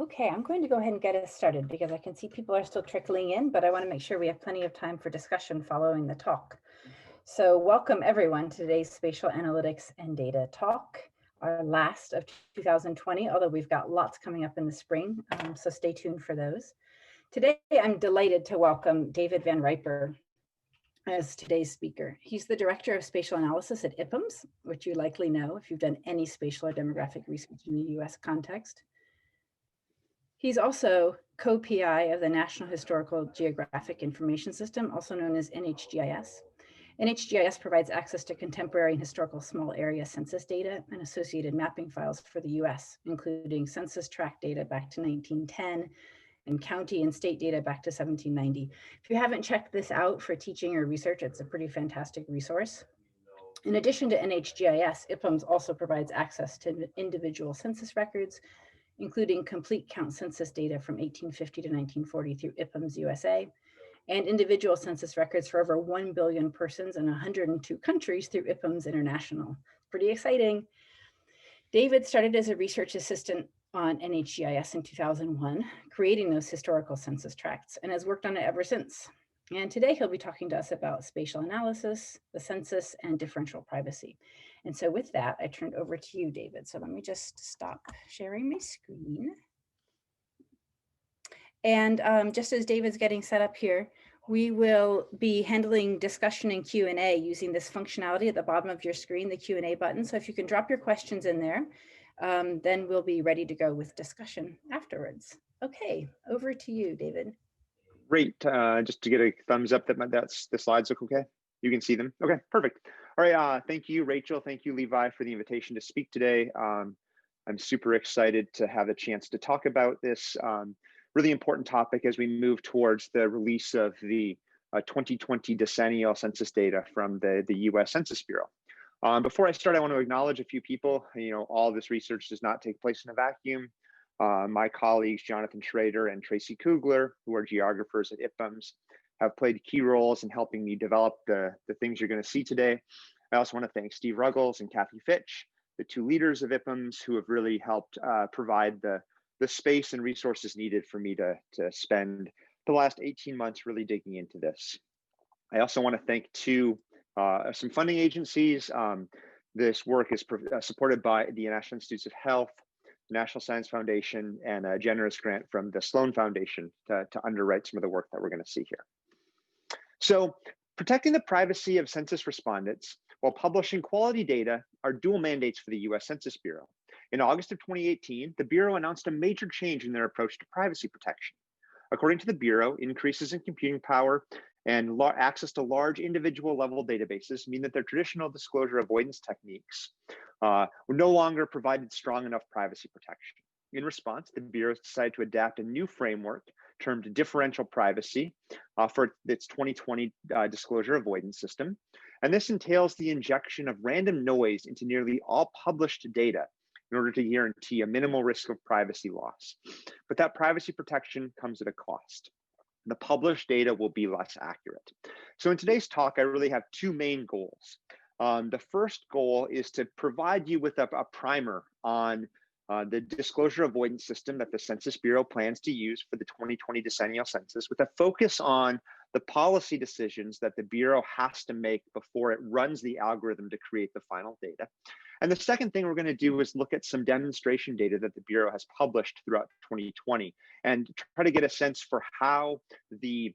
Okay, I'm going to go ahead and get us started because I can see people are still trickling in, but I want to make sure we have plenty of time for discussion following the talk. So welcome everyone to today's Spatial Analytics and Data Talk, our last of 2020, although we've got lots coming up in the spring, so stay tuned for those. Today, I'm delighted to welcome David Van Riper as today's speaker. He's the Director of Spatial Analysis at IPMS, which you likely know if you've done any spatial or demographic research in the US context. He's also co-PI of the National Historical Geographic Information System, also known as NHGIS. NHGIS provides access to contemporary and historical small area census data and associated mapping files for the US, including census tract data back to 1910 and county and state data back to 1790. If you haven't checked this out for teaching or research, it's a pretty fantastic resource. In addition to NHGIS, IPMS also provides access to individual census records, including complete count census data from 1850 to 1940 through IPMS USA, and individual census records for over 1 billion persons in 102 countries through IPMS International. Pretty exciting. David started as a research assistant on NHGIS in 2001, creating those historical census tracts, and has worked on it ever since. And today he'll be talking to us about spatial analysis, the census, and differential privacy. And so with that, I turn it over to you, David. So let me just stop sharing my screen. And just as David's getting set up here, we will be handling discussion and Q&A using this functionality at the bottom of your screen, the Q&A button. So if you can drop your questions in there, then we'll be ready to go with discussion afterwards. Okay, over to you, David. Great, just to get a thumbs up that the slides look okay. You can see them. Okay, perfect. All right, thank you, Rachel. Thank you, Levi, for the invitation to speak today. I'm super excited to have a chance to talk about this really important topic as we move towards the release of the 2020 Decennial census data from the US Census Bureau. Before I start, I want to acknowledge a few people. You know, all this research does not take place in a vacuum. My colleagues, Jonathan Schrader and Tracy Kugler, who are geographers at IPMS, have played key roles in helping me develop the things you're going to see today. I also want to thank Steve Ruggles and Kathy Fitch, the two leaders of IPMS, who have really helped provide the space and resources needed for me to spend the last 18 months really digging into this. I also want to thank some funding agencies. This work is supported by the National Institutes of Health, National Science Foundation, and a generous grant from the Sloan Foundation to underwrite some of the work that we're going to see here. So, protecting the privacy of census respondents while publishing quality data are dual mandates for the US Census Bureau. In August of 2018, the Bureau announced a major change in their approach to privacy protection. According to the Bureau, increases in computing power and access to large individual level databases mean that their traditional disclosure avoidance techniques were no longer provided strong enough privacy protection. In response, the Bureau decided to adapt a new framework termed differential privacy for its 2020 disclosure avoidance system. And this entails the injection of random noise into nearly all published data in order to guarantee a minimal risk of privacy loss. But that privacy protection comes at a cost. The published data will be less accurate. So in today's talk, I really have two main goals. The first goal is to provide you with a primer on the disclosure avoidance system that the Census Bureau plans to use for the 2020 decennial census, with a focus on the policy decisions that the Bureau has to make before it runs the algorithm to create the final data. And the second thing we're going to do is look at some demonstration data that the Bureau has published throughout 2020 and try to get a sense for how the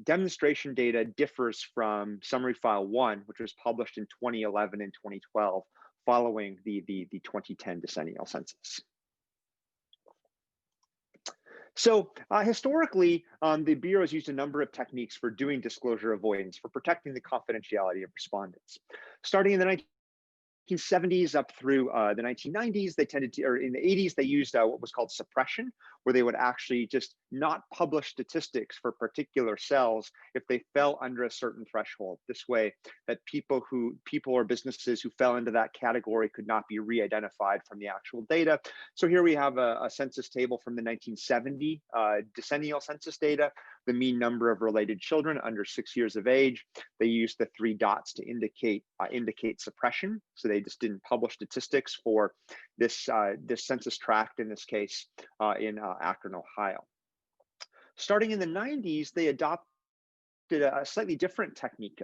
demonstration data differs from Summary File 1, which was published in 2011 and 2012, following the 2010 decennial census. So historically, the Bureau has used a number of techniques for doing disclosure avoidance, for protecting the confidentiality of respondents. Starting in the 1970s up through the 1990s, they tended to, or in the 80s, they used what was called suppression, where they would actually just not publish statistics for particular cells if they fell under a certain threshold. This way that people or businesses who fell into that category could not be re-identified from the actual data. So here we have a census table from the 1970 decennial census data, the mean number of related children under 6 years of age. They used the 3 dots to indicate suppression. So they they just didn't publish statistics for this census tract, in this case, in Akron, Ohio. Starting in the 90s, they adopted a slightly different technique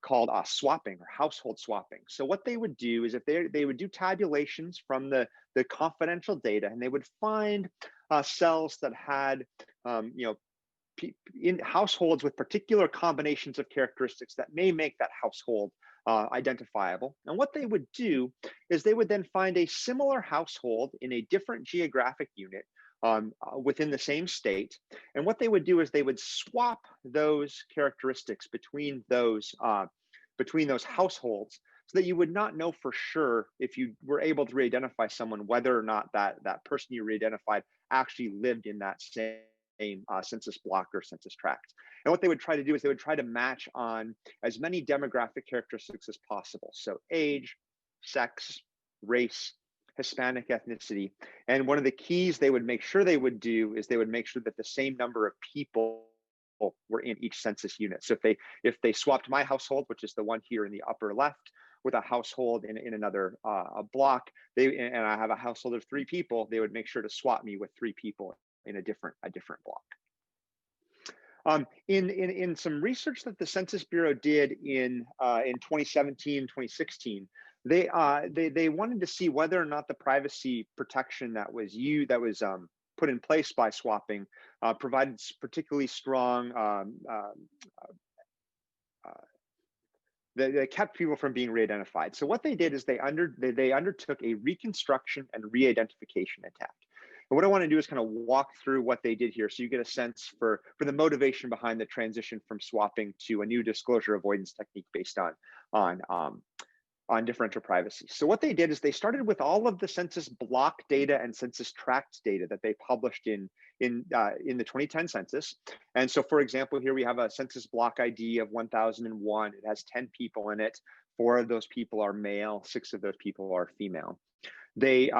called swapping, or household swapping. So what they would do is, if they would do tabulations from the confidential data, and they would find cells that had in households with particular combinations of characteristics that may make that household identifiable. And what they would do is they would then find a similar household in a different geographic unit within the same state. And what they would do is they would swap those characteristics between those households, so that you would not know for sure, if you were able to re-identify someone, whether or not that person you re-identified actually lived in that same census block or census tract. And what they would try to do is they would try to match on as many demographic characteristics as possible. So age, sex, race, Hispanic ethnicity. And one of the keys they would make sure they would do is they would make sure that the same number of people were in each census unit. So if they swapped my household, which is the one here in the upper left, with a household in another block, and I have a household of 3 people, they would make sure to swap me with 3 people in a different block. In some research that the Census Bureau did in 2017, 2016, they wanted to see whether or not the privacy protection that was put in place by swapping provided particularly strong. They kept people from being re-identified. So what they did is they undertook a reconstruction and re-identification attack. And what I want to do is kind of walk through what they did here, so you get a sense for the motivation behind the transition from swapping to a new disclosure avoidance technique based on differential privacy. So what they did is they started with all of the census block data and census tract data that they published in the 2010 census. And so, for example, here we have a census block ID of 1001. It has 10 people in it. 4 of those people are male, 6 of those people are female. They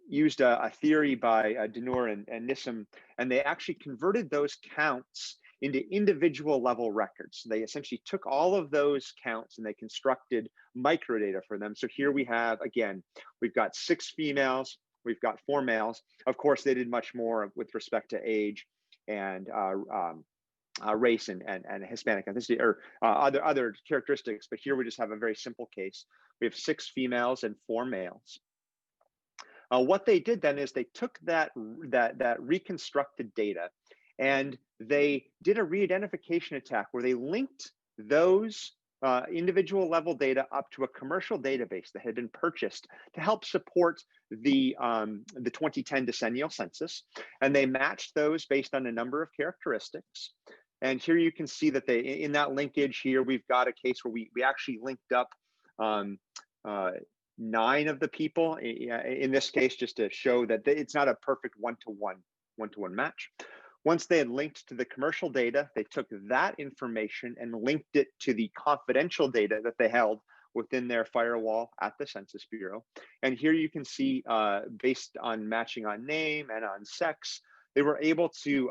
used a theory by Denur and Nissim, and they actually converted those counts into individual level records. They essentially took all of those counts and they constructed microdata for them. So here we have, again, we've got 6 females, we've got 4 males. Of course, they did much more with respect to age and race and Hispanic ethnicity, or other characteristics. But here we just have a very simple case. We have 6 females and 4 males. What they did then is they took that reconstructed data, and they did a re-identification attack where they linked those individual level data up to a commercial database that had been purchased to help support the 2010 decennial census. And they matched those based on a number of characteristics. And here you can see that in that linkage here, we've got a case where we actually linked up 9 of the people in this case, just to show that it's not a perfect one-to-one match. Once they had linked to the commercial data, they took that information and linked it to the confidential data that they held within their firewall at the Census Bureau. And here you can see, based on matching on name and on sex, they were able to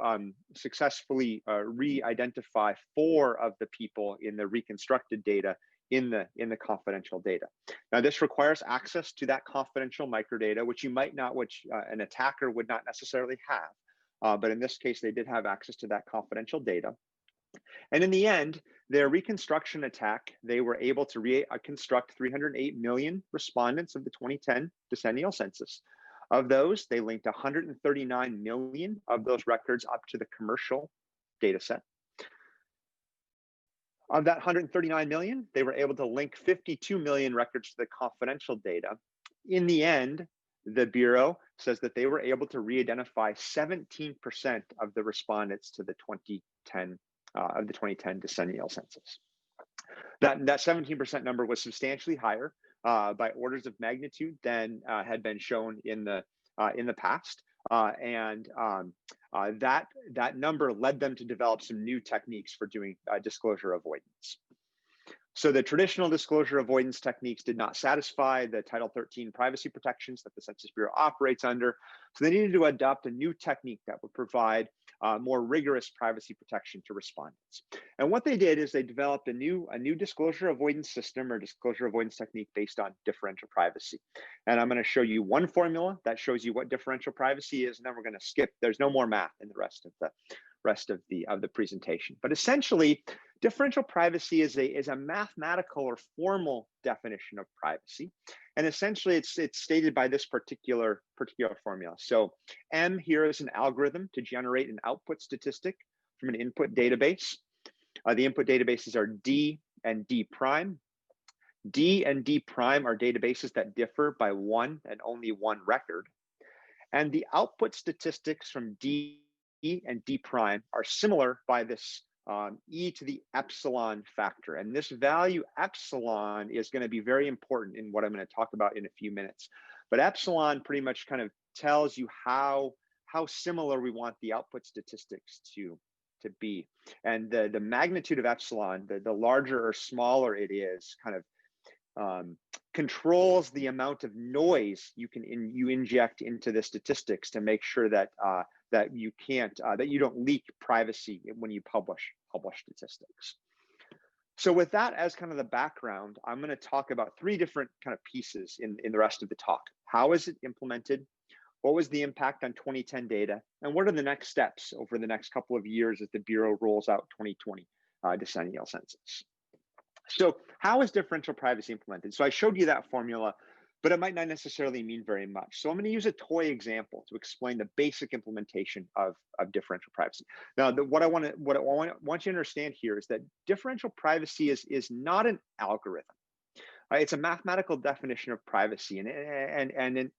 successfully re-identify 4 of the people in the reconstructed data in the confidential data. Now, this requires access to that confidential microdata, which an attacker would not necessarily have. But in this case, they did have access to that confidential data. And in the end, their reconstruction attack, they were able to reconstruct 308 million respondents of the 2010 decennial census. Of those, they linked 139 million of those records up to the commercial data set. Of that 139 million, they were able to link 52 million records to the confidential data. In the end, the Bureau says that they were able to re-identify 17% of the respondents to the 2010 decennial census. That 17% number was substantially higher by orders of magnitude than had been shown in the past, and that number led them to develop some new techniques for doing disclosure avoidance. So the traditional disclosure avoidance techniques did not satisfy the Title 13 privacy protections that the Census Bureau operates under. So they needed to adopt a new technique that would provide more rigorous privacy protection to respondents. And what they did is they developed a new disclosure avoidance system or disclosure avoidance technique based on differential privacy. And I'm going to show you one formula that shows you what differential privacy is, and then we're going to skip. There's no more math in the rest of the presentation. But essentially, differential privacy is a mathematical or formal definition of privacy. And essentially, it's stated by this particular formula. So M here is an algorithm to generate an output statistic from an input database. The input databases are D and D prime. D and D prime are databases that differ by one and only one record. And the output statistics from D and D prime are similar by this e to the epsilon factor. And this value epsilon is going to be very important in what I'm going to talk about in a few minutes. But epsilon pretty much kind of tells you how similar we want the output statistics to be. And the magnitude of epsilon, the larger or smaller it is, kind of controls the amount of noise you inject into the statistics to make sure that that you don't leak privacy when you publish statistics. So with that as kind of the background, I'm going to talk about three different kind of pieces in the rest of the talk. How is it implemented? What was the impact on 2010 data? And what are the next steps over the next couple of years as the Bureau rolls out 2020 decennial census? So how is differential privacy implemented? So I showed you that formula, but it might not necessarily mean very much. So I'm going to use a toy example to explain the basic implementation of differential privacy. Now, what I want you to understand here is that differential privacy is not an algorithm. It's a mathematical definition of privacy, and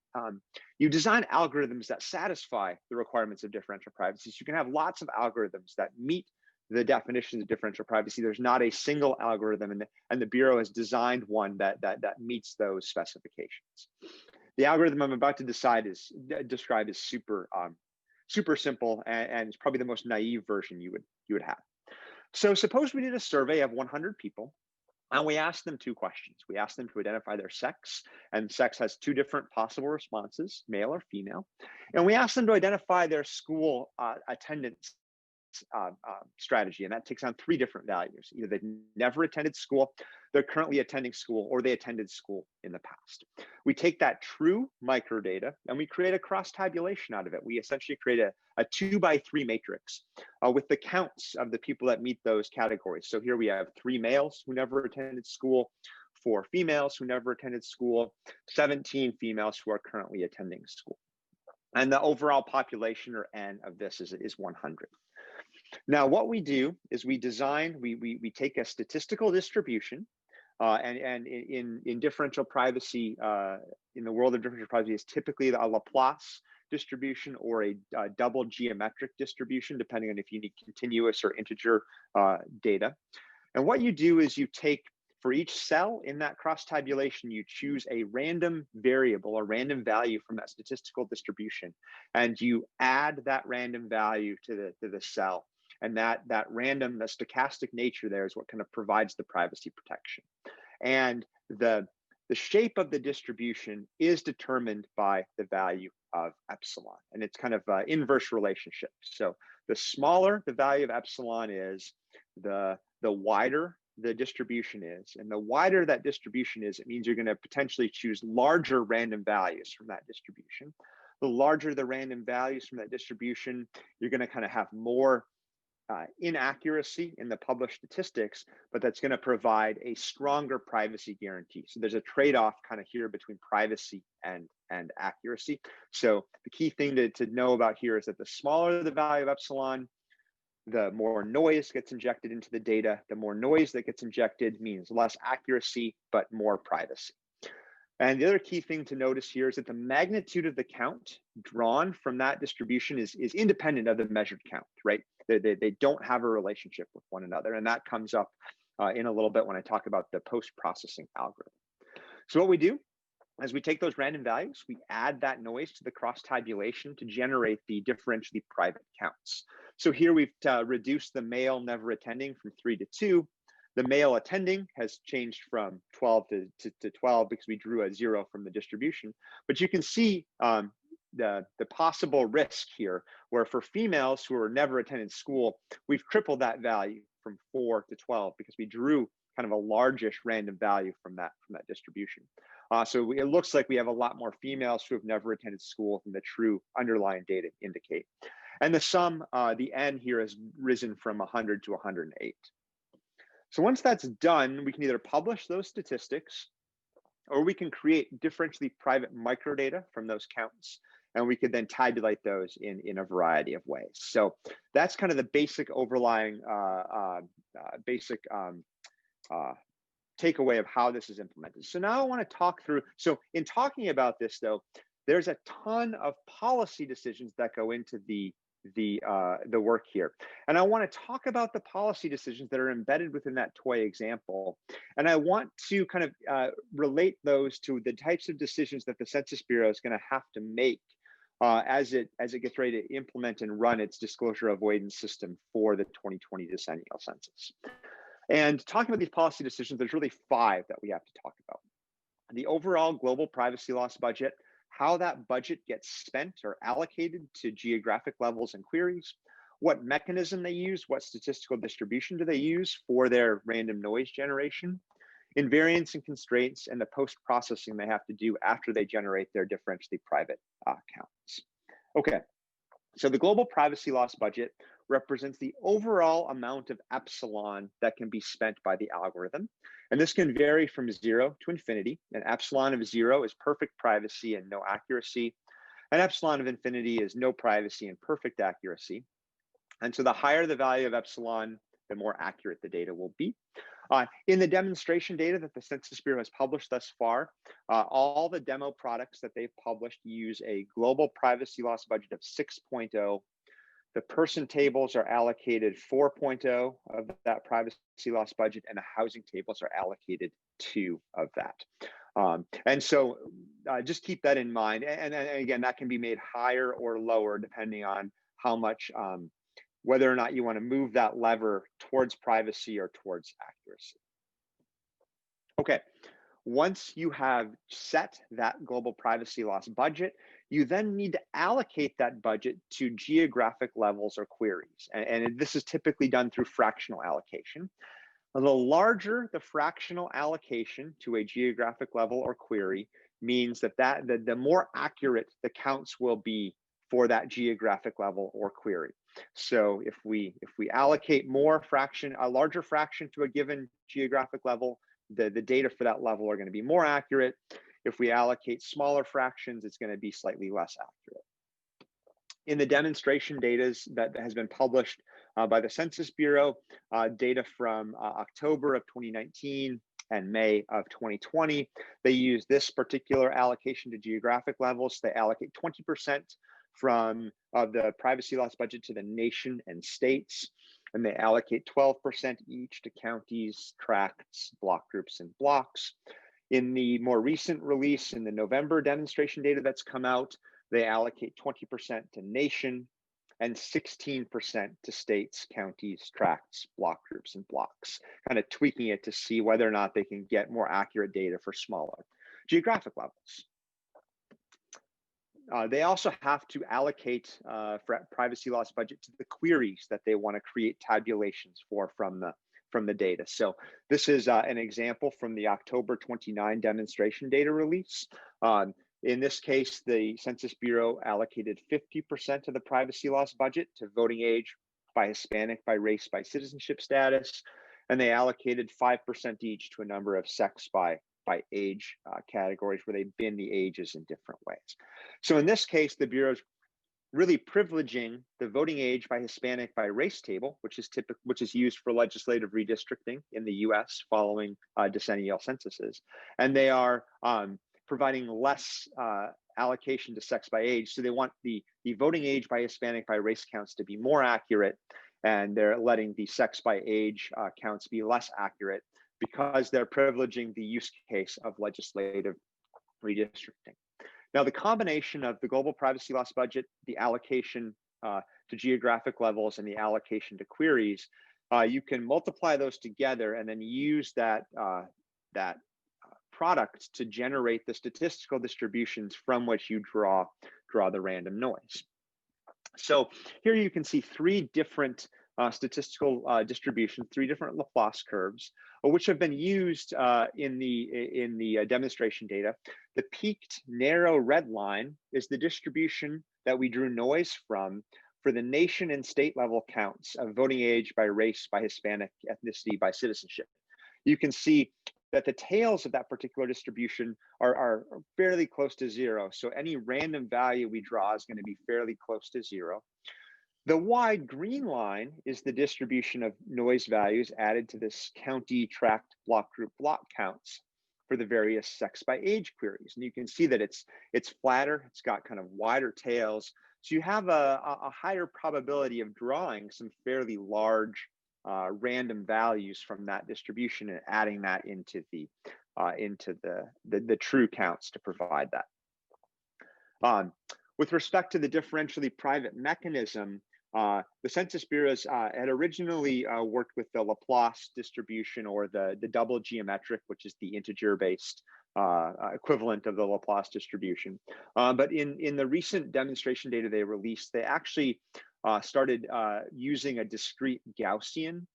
you design algorithms that satisfy the requirements of differential privacy. So you can have lots of algorithms that meet the definitions of differential privacy. There's not a single algorithm, and the Bureau has designed one that meets those specifications. The algorithm I'm about to describe is super simple, and it's probably the most naive version you would have. So suppose we did a survey of 100 people, and we asked them two questions. We asked them to identify their sex, and sex has two different possible responses, male or female. And we asked them to identify their school attendance strategy, and that takes on three different values. Either they've never attended school, they're currently attending school, or they attended school in the past. We take that true microdata and we create a cross tabulation out of it. We essentially create a 2x3 matrix with the counts of the people that meet those categories. So here we have 3 males who never attended school, 4 females who never attended school, 17 females who are currently attending school. And the overall population, or N, of this is 100. Now, what we do is we take a statistical distribution, and in differential privacy, in the world of differential privacy, is typically a Laplace distribution or a double geometric distribution, depending on if you need continuous or integer data. And what you do is you take, for each cell in that cross tabulation, you choose a random variable or random value from that statistical distribution, and you add that random value to the cell. And that random, the stochastic nature there is what kind of provides the privacy protection. And the shape of the distribution is determined by the value of epsilon. And it's kind of an inverse relationship. So the smaller the value of epsilon is, the wider the distribution is. And the wider that distribution is, it means you're going to potentially choose larger random values from that distribution. The larger the random values from that distribution, you're going to kind of have more inaccuracy in the published statistics, but that's going to provide a stronger privacy guarantee. So there's a trade-off kind of here between privacy and accuracy. So the key thing to know about here is that the smaller the value of epsilon, the more noise gets injected into the data. The more noise that gets injected means less accuracy, but more privacy. And the other key thing to notice here is that the magnitude of the count drawn from that distribution is independent of the measured count, right? They don't have a relationship with one another. And that comes up in a little bit when I talk about the post-processing algorithm. So what we do is we take those random values, we add that noise to the cross tabulation to generate the differentially private counts. So here we've reduced the male never attending from 3 to 2. The male attending has changed from 12 to 12 because we drew a 0 from the distribution. But you can see possible risk here, where for females who are never attended school, we've tripled that value from 4 to 12 because we drew kind of a largish random value from that distribution. So it looks like we have a lot more females who have never attended school than the true underlying data indicate. And the sum, the N here has risen from 100 to 108. So once that's done, we can either publish those statistics, or we can create differentially private microdata from those counts, and we could then tabulate those in a variety of ways. So that's kind of the basic overlying takeaway of how this is implemented. So now I want to talk through, so in talking about this though, there's a ton of policy decisions that go into the work here. And I want to talk about the policy decisions that are embedded within that toy example. And I want to kind of relate those to the types of decisions that the Census Bureau is going to have to make as it gets ready to implement and run its disclosure avoidance system for the 2020 decennial census. And talking about these policy decisions, there's really 5 that we have to talk about. The overall global privacy loss budget, how that budget gets spent or allocated to geographic levels and queries, what mechanism they use, what statistical distribution do they use for their random noise generation, invariants and constraints, and the post-processing they have to do after they generate their differentially private counts. Okay, so the global privacy loss budget represents the overall amount of epsilon that can be spent by the algorithm. And this can vary from 0 to infinity. An epsilon of 0 is perfect privacy and no accuracy. An epsilon of infinity is no privacy and perfect accuracy. And so the higher the value of epsilon, the more accurate the data will be. In the demonstration data that the Census Bureau has published thus far, all the demo products that they've published use a global privacy loss budget of 6.0. The person tables are allocated 4.0 of that privacy loss budget, and the housing tables are allocated 2 of that. And so just keep that in mind. And again, that can be made higher or lower depending on how much, whether or not you want to move that lever towards privacy or towards accuracy. Okay, once you have set that global privacy loss budget, you then need to allocate that budget to geographic levels or queries. And this is typically done through fractional allocation. The larger the fractional allocation to a geographic level or query means that the more accurate the counts will be for that geographic level or query. So if we allocate a larger fraction to a given geographic level, the data for that level are going to be more accurate. If we allocate smaller fractions, it's going to be slightly less accurate. In the demonstration data that has been published by the Census Bureau, data from October of 2019 and May of 2020, they use this particular allocation to geographic levels. They allocate 20% from the privacy loss budget to the nation and states, and they allocate 12% each to counties, tracts, block groups, and blocks. In the more recent release, in the November demonstration data that's come out, they allocate 20% to nation and 16% to states, counties, tracts, block groups, and blocks, kind of tweaking it to see whether or not they can get more accurate data for smaller geographic levels. They also have to allocate privacy loss budget to the queries that they want to create tabulations for from the data. So this is an example from the October 29 demonstration data release. In this case, the Census Bureau allocated 50% of the privacy loss budget to voting age by Hispanic, by race, by citizenship status, and they allocated 5% each to a number of sex by age categories where they bin the ages in different ways. So in this case, the Bureau is really privileging the voting age by Hispanic by race table, which is used for legislative redistricting in the US following decennial censuses. And they are providing less allocation to sex by age. So they want the voting age by Hispanic by race counts to be more accurate, and they're letting the sex by age counts be less accurate because they're privileging the use case of legislative redistricting. Now, the combination of the global privacy loss budget, the allocation to geographic levels, and the allocation to queries, you can multiply those together and then use that product to generate the statistical distributions from which you draw draw the random noise. So here you can see three different statistical distributions, three different Laplace curves, which have been used in the demonstration data. The peaked narrow red line is the distribution that we drew noise from for the nation and state level counts of voting age by race, by Hispanic ethnicity, by citizenship. You can see that the tails of that particular distribution are fairly close to zero. So any random value we draw is going to be fairly close to zero. The wide green line is the distribution of noise values added to this county tract block group block counts for the various sex by age queries. And you can see that it's flatter, it's got kind of wider tails. So you have a higher probability of drawing some fairly large random values from that distribution and adding that into the true counts to provide that. With respect to the differentially private mechanism, the Census Bureau had originally worked with the Laplace distribution, or the double geometric, which is the integer-based equivalent of the Laplace distribution. But in the recent demonstration data they released, they actually started using a discrete Gaussian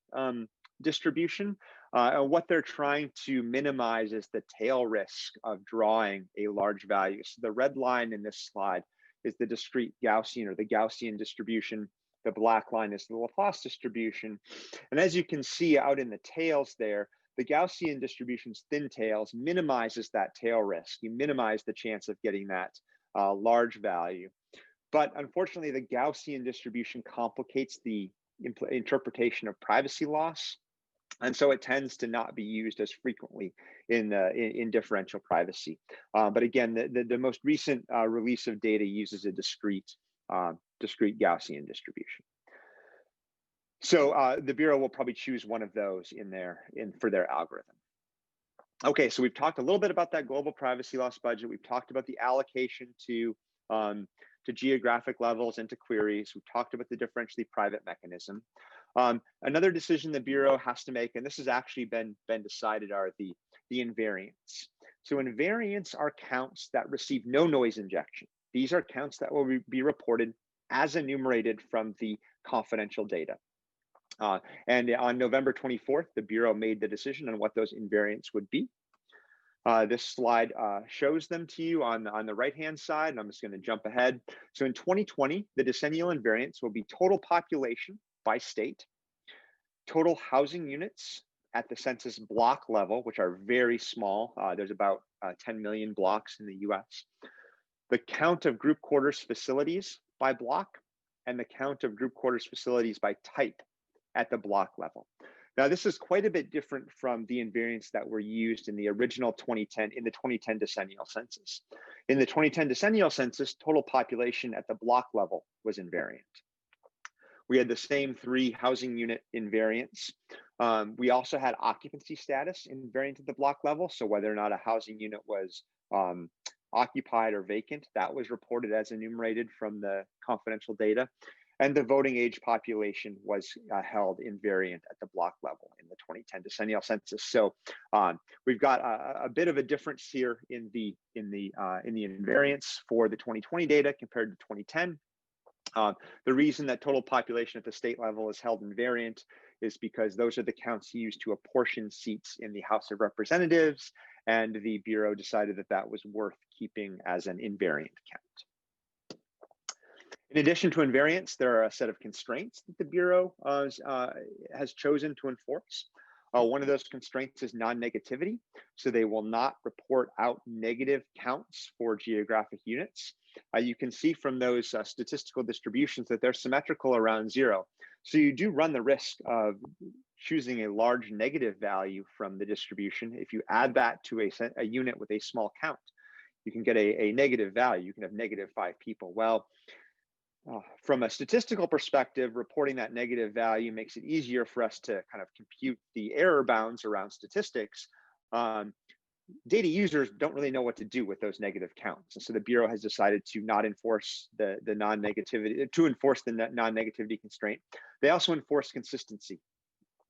distribution. And what they're trying to minimize is the tail risk of drawing a large value. So the red line in this slide is the discrete Gaussian, or the Gaussian distribution. The black line is the Laplace distribution. And as you can see out in the tails there, the Gaussian distribution's thin tails minimizes that tail risk. You minimize the chance of getting that large value. But unfortunately, the Gaussian distribution complicates the interpretation of privacy loss. And so it tends to not be used as frequently in differential privacy. But again, the most recent release of data uses a discrete Gaussian distribution. So the Bureau will probably choose one of those for their algorithm. Okay, so we've talked a little bit about that global privacy loss budget. We've talked about the allocation to geographic levels and to queries. We've talked about the differentially private mechanism. Another decision the Bureau has to make, and this has actually been decided, are the invariants. So invariants are counts that receive no noise injection. These are counts that will be reported as enumerated from the confidential data. And on November 24th, the Bureau made the decision on what those invariants would be. This slide shows them to you on the right-hand side, and I'm just going to jump ahead. So in 2020, the decennial invariants will be total population by state, total housing units at the census block level, which are very small. There's about 10 million blocks in the US. The count of group quarters facilities by block, and the count of group quarters facilities by type at the block level. Now, this is quite a bit different from the invariants that were used in the original 2010 decennial census. In the 2010 decennial census, total population at the block level was invariant. We had the same three housing unit invariants. We also had occupancy status invariant at the block level. So whether or not a housing unit was occupied or vacant, that was reported as enumerated from the confidential data. And the voting age population was held invariant at the block level in the 2010 decennial census. So we've got a bit of a difference here in the invariants for the 2020 data compared to 2010. The reason that total population at the state level is held invariant is because those are the counts used to apportion seats in the House of Representatives, and the Bureau decided that that was worth keeping as an invariant count. In addition to invariants, there are a set of constraints that the Bureau has chosen to enforce. One of those constraints is non-negativity. So they will not report out negative counts for geographic units. You can see from those statistical distributions that they're symmetrical around zero. So you do run the risk of choosing a large negative value from the distribution. If you add that to a unit with a small count, you can get a negative value. You can have -5 people. Well, from a statistical perspective, reporting that negative value makes it easier for us to kind of compute the error bounds around statistics. Data users don't really know what to do with those negative counts. And so the Bureau has decided to not enforce the non-negativity, to enforce the non-negativity constraint. They also enforce consistency.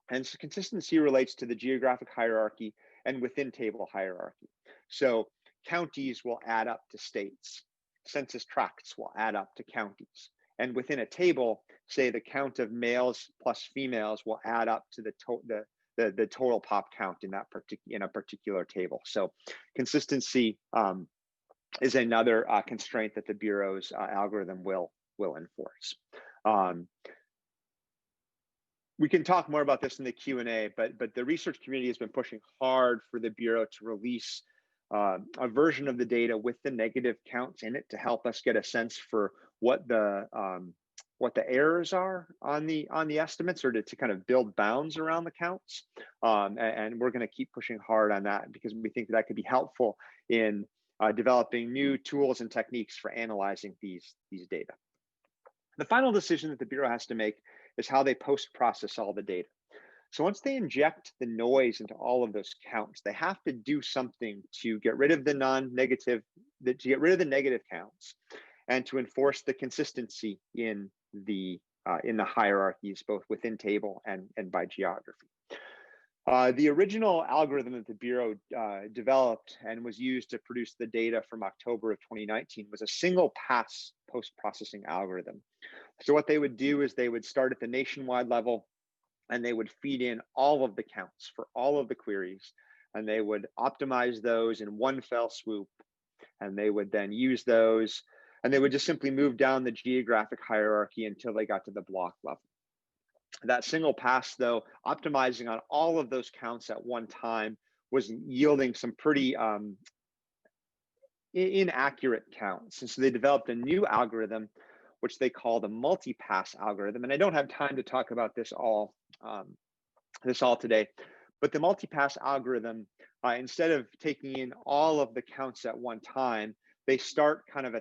And so consistency relates to the geographic hierarchy and within table hierarchy. So counties will add up to states, census tracts will add up to counties. And within a table, say the count of males plus females will add up to the total pop count in a particular table. So consistency is another constraint that the Bureau's algorithm will enforce. We can talk more about this in the Q&A, but the research community has been pushing hard for the Bureau to release a version of the data with the negative counts in it to help us get a sense for what the errors are on the estimates, or to kind of build bounds around the counts. And we're going to keep pushing hard on that because we think that could be helpful in developing new tools and techniques for analyzing these data. The final decision that the Bureau has to make is how they post-process all the data. So once they inject the noise into all of those counts, they have to do something to get rid of the negative counts, and to enforce the consistency in the hierarchies, both within table and by geography. The original algorithm that the Bureau developed and was used to produce the data from October of 2019 was a single pass post-processing algorithm. So what they would do is they would start at the nationwide level, and they would feed in all of the counts for all of the queries, and they would optimize those in one fell swoop, and they would then use those, and they would just simply move down the geographic hierarchy until they got to the block level. That single pass, though, optimizing on all of those counts at one time, was yielding some pretty inaccurate counts. And so they developed a new algorithm, which they call the multi-pass algorithm. And I don't have time to talk about this all today, but the multi-pass algorithm, instead of taking in all of the counts at one time, they start kind of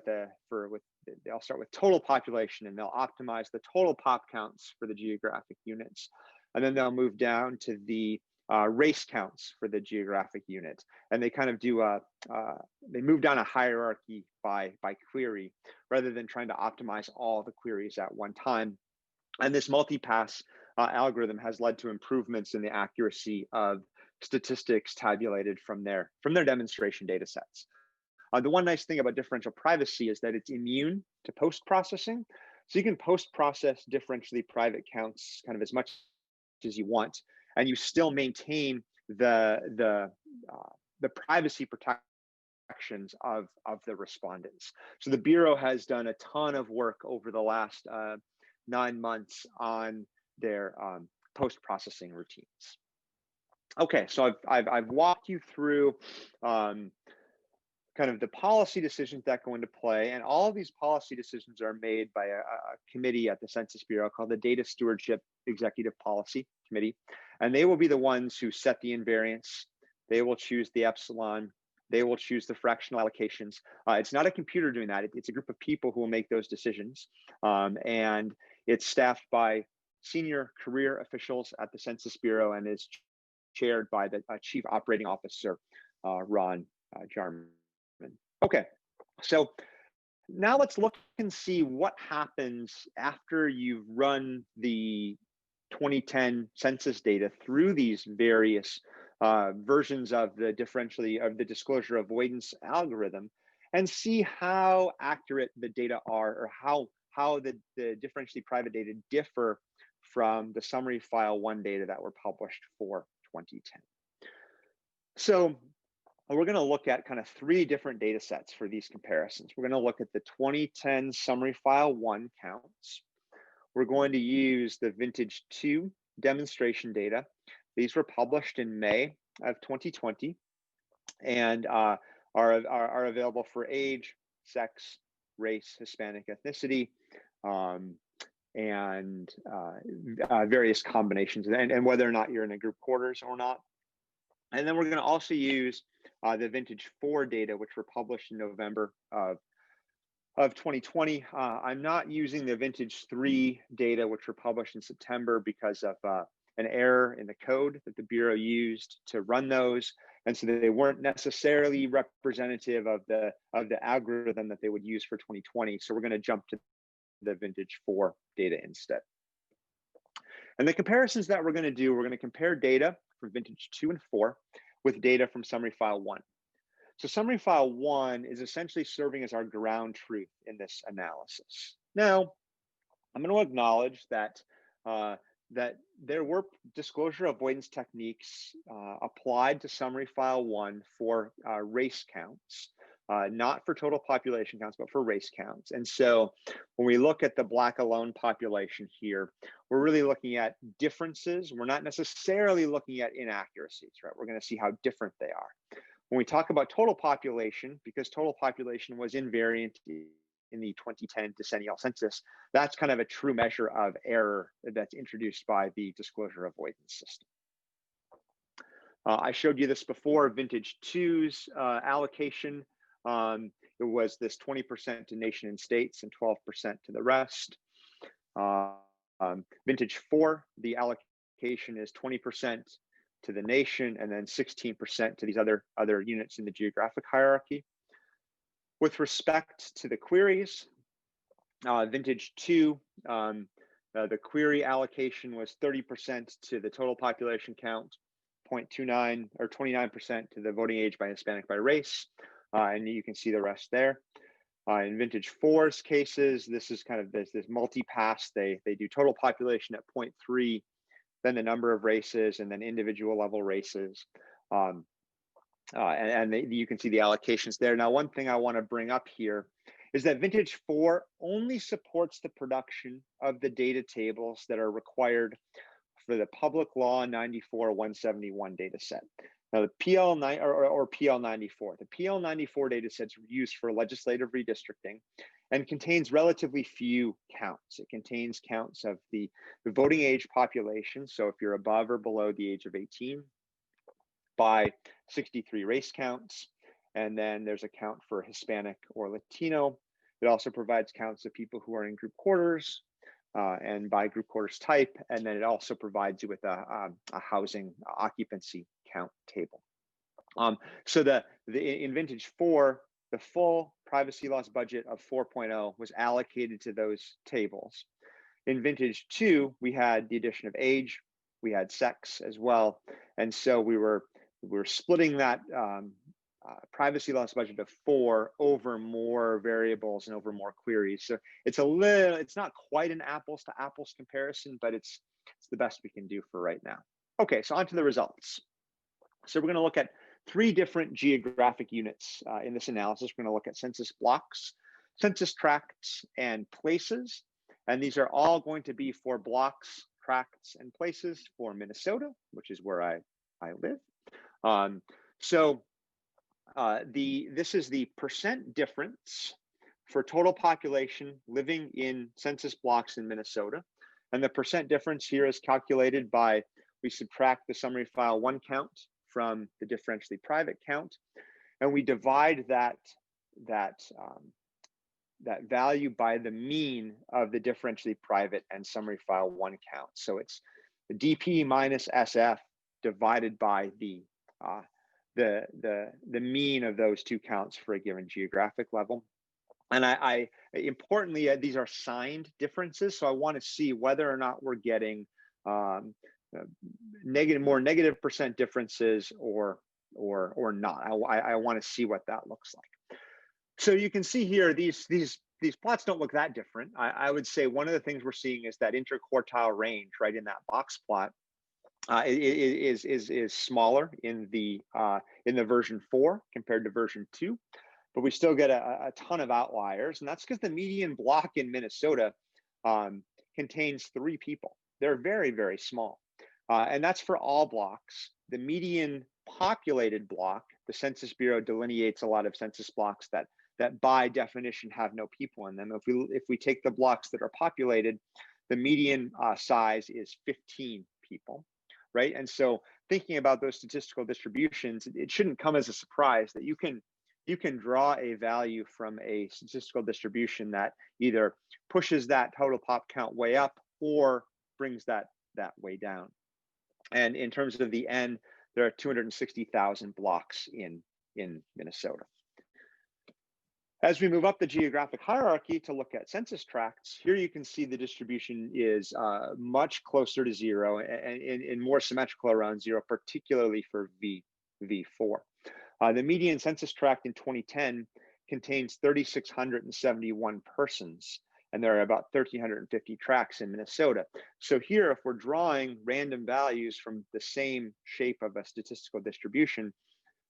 they'll start with total population, and they'll optimize the total pop counts for the geographic units. And then they'll move down to the race counts for the geographic unit. And they kind of do they move down a hierarchy by query, rather than trying to optimize all the queries at one time. And this multi-pass algorithm has led to improvements in the accuracy of statistics tabulated from their demonstration data sets. The one nice thing about differential privacy is that it's immune to post-processing. So you can post-process differentially private counts kind of as much as you want, and you still maintain the privacy protections of the respondents. So the Bureau has done a ton of work over the last 9 months on their post-processing routines. Okay, so I've walked you through kind of the policy decisions that go into play, and all of these policy decisions are made by a committee at the Census Bureau called the Data Stewardship Executive Policy Committee, and they will be the ones who set the invariants. They will choose the epsilon. They will choose the fractional allocations. It's not a computer doing that. It's a group of people who will make those decisions, and it's staffed by senior career officials at the Census Bureau and is chaired by the Chief Operating Officer, Ron Jarman. Okay, so now let's look and see what happens after you've run the 2010 census data through these various versions of the disclosure avoidance algorithm, and see how accurate the data are, or how the differentially private data differ from the summary file 1 data that were published for 2010. So we're going to look at kind of 3 different data sets for these comparisons. We're going to look at the 2010 summary file 1 counts. We're going to use the vintage 2 demonstration data. These were published in May of 2020 and are available for age, sex, race, Hispanic ethnicity, and various combinations, and whether or not you're in a group quarters or not. And then we're going to also use the vintage 4 data, which were published in November of 2020. I'm not using the vintage 3 data, which were published in September, because of an error in the code that the Bureau used to run those. And so they weren't necessarily representative of the algorithm that they would use for 2020. So we're going to jump to the vintage 4 data instead. And the comparisons that we're going to do, we're going to compare data from vintage 2 and 4 with data from summary file 1. So summary file 1 is essentially serving as our ground truth in this analysis. Now, I'm going to acknowledge that that there were disclosure avoidance techniques applied to summary file 1 for race counts, not for total population counts, but for race counts. And so when we look at the Black alone population here, we're really looking at differences. We're not necessarily looking at inaccuracies, right? We're going to see how different they are. When we talk about total population, because total population was invariant in the 2010 decennial census, that's kind of a true measure of error that's introduced by the disclosure avoidance system. I showed you this before, vintage 2's allocation. It was this 20% to nation and states and 12% to the rest. Vintage 4, the allocation is 20% to the nation and then 16% to these other units in the geographic hierarchy. With respect to the queries, vintage 2, the query allocation was 30% to the total population count, 0.29 or 29% to the voting age by Hispanic by race, and you can see the rest there. In vintage 4's cases, this is kind of this multi-pass. They do total population at 0.3, then the number of races, and then individual level races. You can see the allocations there. Now, one thing I want to bring up here is that vintage 4 only supports the production of the data tables that are required for the public law 94-171 data set. Now, the PL9 or PL94, the PL94 data sets are used for legislative redistricting and contains relatively few counts. It contains counts of the voting age population. So if you're above or below the age of 18, by 63 race counts. And then there's a count for Hispanic or Latino. It also provides counts of people who are in group quarters and by group quarters type. And then it also provides you with a housing occupancy count table. So in vintage 4, the full privacy loss budget of 4.0 was allocated to those tables. In vintage 2, we had the addition of age, we had sex as well. And so we were splitting that privacy loss budget of 4 over more variables and over more queries. So it's not quite an apples to apples comparison, but it's the best we can do for right now. Okay, so on to the results. So we're going to look at 3 different geographic units in this analysis. We're going to look at census blocks, census tracts, and places. And these are all going to be for blocks, tracts, and places for Minnesota, which is where I live. This is the percent difference for total population living in census blocks in Minnesota. And the percent difference here is calculated by, we subtract the summary file 1 count from the differentially private count, and we divide that value by the mean of the differentially private and summary file 1 count. So it's the DP minus SF divided by the mean of those 2 counts for a given geographic level. And importantly, these are signed differences. So I want to see whether or not we're getting more negative percent differences or not. I want to see what that looks like. So you can see here, these plots don't look that different. I would say one of the things we're seeing is that interquartile range, right, in that box plot is smaller in the version 4 compared to version 2, but we still get a ton of outliers, and that's because the median block in Minnesota contains 3 people. They're very, very small. And that's for all blocks. The median populated block, the Census Bureau delineates a lot of census blocks that by definition have no people in them. If we take the blocks that are populated, the median size is 15 people, right? And so thinking about those statistical distributions, it shouldn't come as a surprise that you can draw a value from a statistical distribution that either pushes that total pop count way up or brings that way down. And in terms of the N, there are 260,000 blocks in Minnesota. As we move up the geographic hierarchy to look at census tracts, here you can see the distribution is much closer to 0 and more symmetrical around 0, particularly for V4. The median census tract in 2010 contains 3,671 persons, and there are about 1,350 tracts in Minnesota. So here, if we're drawing random values from the same shape of a statistical distribution,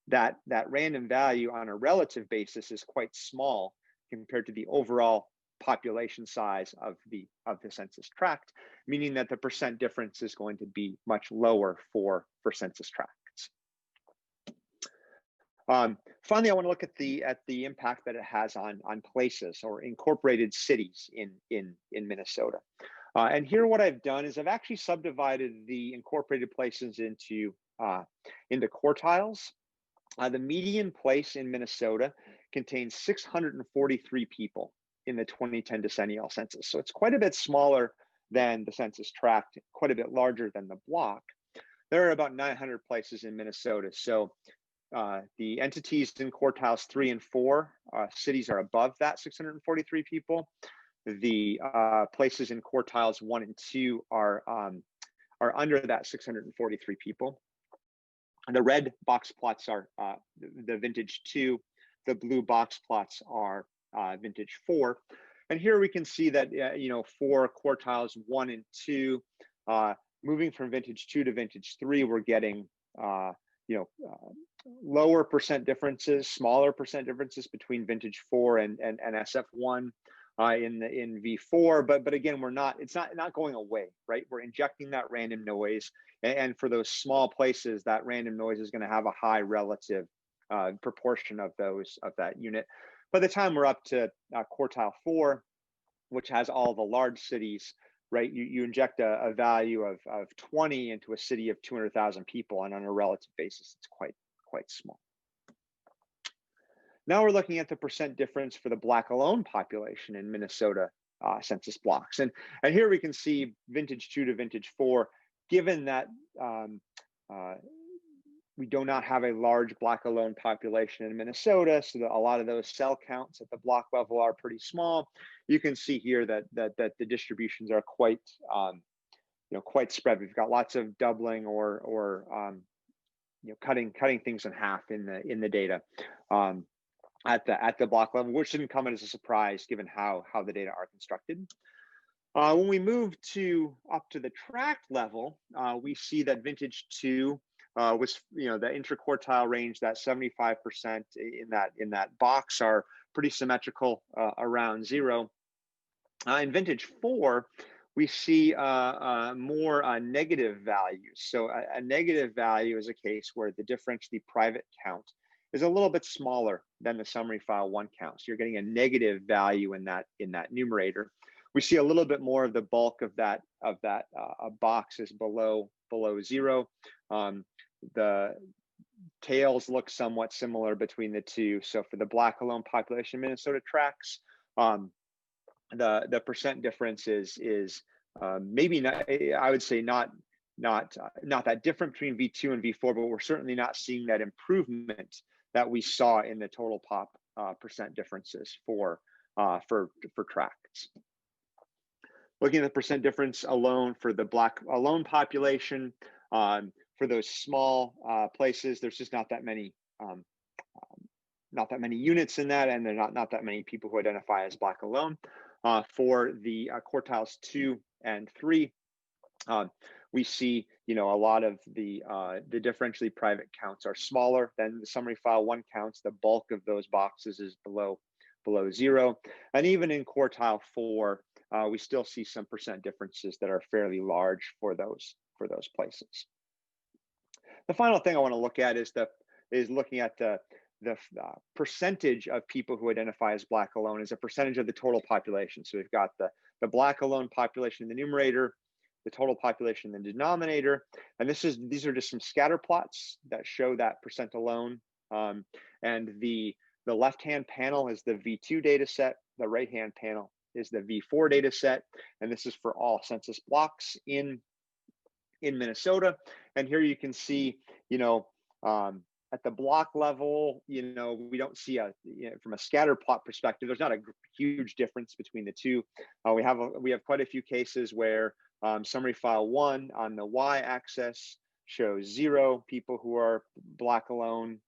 that random value on a relative basis is quite small compared to the overall population size of the census tract, meaning that the percent difference is going to be much lower for census tracts. Finally, I want to look at the impact that it has on places or incorporated cities in Minnesota. And here, what I've done is I've actually subdivided the incorporated places into quartiles. The median place in Minnesota contains 643 people in the 2010 decennial census. So it's quite a bit smaller than the census tract, quite a bit larger than the block. There are about 900 places in Minnesota. So the entities in quartiles 3 and 4, cities are above that 643 people. The places in quartiles 1 and 2 are under that 643 people. And the red box plots are the vintage 2. The blue box plots are vintage 4. And here we can see that, for quartiles 1 and 2, moving from vintage 2 to vintage 3, we're getting, lower percent differences, smaller percent differences between vintage 4 and SF1 in V4. But again, it's not going away, right? We're injecting that random noise. And for those small places, that random noise is going to have a high relative proportion of that unit. By the time we're up to quartile 4, which has all the large cities, right? You inject a value of 20 into a city of 200,000 people, and on a relative basis, it's quite small. Now we're looking at the percent difference for the Black alone population in Minnesota census blocks, and here we can see vintage 2 to vintage 4. Given that we do not have a large Black alone population in Minnesota, so that a lot of those cell counts at the block level are pretty small. You can see here that the distributions are quite spread. We've got lots of doubling or cutting things in half in the data at the block level, which didn't come as a surprise given how the data are constructed. When we move up to the tract level, we see that vintage 2 was, the interquartile range, that 75% in that box are pretty symmetrical around 0. In vintage 4, we see more negative values. So a negative value is a case where the differentially private count is a little bit smaller than the summary file 1 count. So you're getting a negative value in that numerator. We see a little bit more of the bulk of that box is below 0. The tails look somewhat similar between the two. So for the Black alone population Minnesota tracts, the percent difference is maybe not, I would say not that different between V2 and V4, but we're certainly not seeing that improvement that we saw in the total pop percent differences for tracts. Looking at the percent difference alone for the Black alone population, for those small places, there's just not that many units in that, and there are not that many people who identify as Black alone. For the quartiles 2 and 3, we see a lot of the differentially private counts are smaller than the summary file 1 counts. The bulk of those boxes is below 0, and even in quartile 4, we still see some percent differences that are fairly large for those places. The final thing I want to look at is looking at the percentage of people who identify as Black alone as a percentage of the total population. So we've got the Black alone population in the numerator, the total population in the denominator, and these are just some scatter plots that show that percent alone. And the left-hand panel is the V2 data set, the right-hand panel is the V4 data set, and this is for all census blocks in Minnesota. And here you can see, at the block level, we don't see from a scatter plot perspective, there's not a huge difference between the two. We have quite a few cases where summary file 1 on the y-axis shows 0 people who are Black alone